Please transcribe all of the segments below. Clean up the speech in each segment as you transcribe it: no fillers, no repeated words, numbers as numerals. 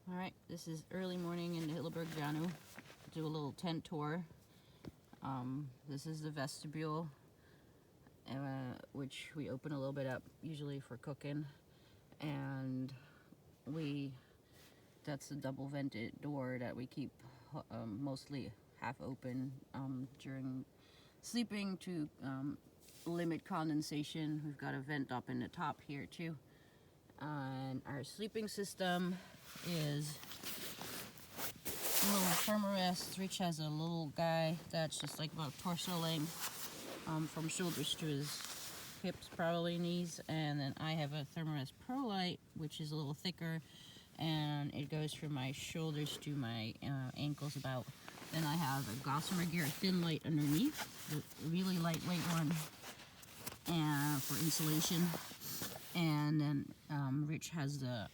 Alright, this is early morning in Hilleberg, Janu. Do a little tent tour. This is the vestibule, which we open a little bit up, usually for cooking. And that's the double vented door that we keep mostly half open during sleeping to limit condensation. We've got a vent up in the top here too. And our sleeping system is a little thermaredt. Rich has a little guy that's just like about torso length, from shoulders to his hips, probably knees. And then I have a thermaredt prolite, which is a little thicker, and it goes from my shoulders to my ankles about. Then I have a gossamer gear thin light underneath, the really lightweight one, and for insulation. And then Rich has the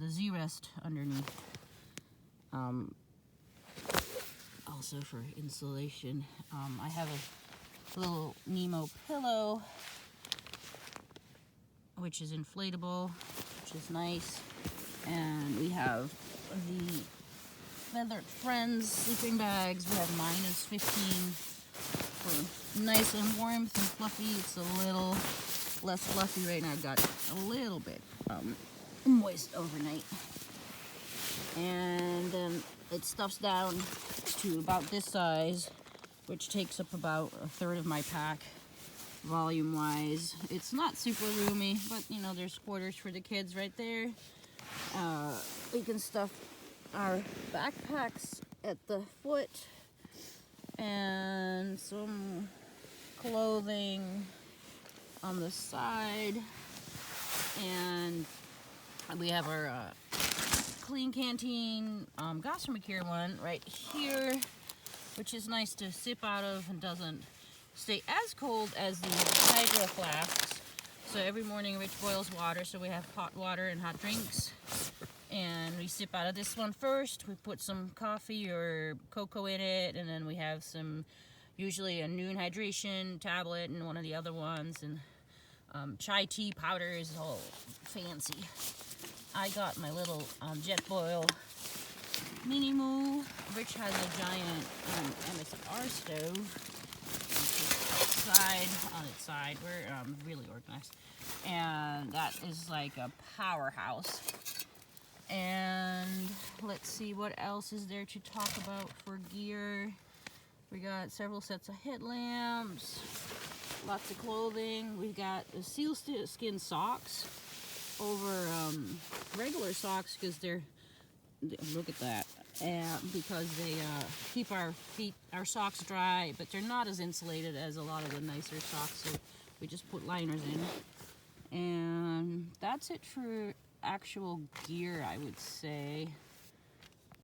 Z-rest underneath, also for insulation. I have a little Nemo pillow, which is inflatable, which is nice. And we have the Feathered Friends sleeping bags. We have -15 for nice and warmth and fluffy. It's a little less fluffy right now. It got a little bit moist overnight. And then it stuffs down to about this size, which takes up about a third of my pack volume wise. It's not super roomy, but you know, there's quarters for the kids right there. We can stuff our backpacks at the foot and some clothing on the side, and we have our clean canteen gossamer gear one right here, which is nice to sip out of and doesn't stay as cold as the hydro flasks. So every morning Rich boils water, so we have hot water and hot drinks, and we sip out of this one first. We put some coffee or cocoa in it, and then we have some, usually a noon hydration tablet and one of the other ones, and chai tea powder is all fancy. I got my little jetboil minimu. Rich has a giant MSR stove, which is outside on its side. We're really organized, and that is like a powerhouse. And let's see what else is there to talk about for gear. We got several sets of headlamps, lots of clothing. We've got the sealskin socks over regular socks because they're, look at that, because they keep our socks dry, but they're not as insulated as a lot of the nicer socks, so we just put liners in. And that's it for actual gear, I would say.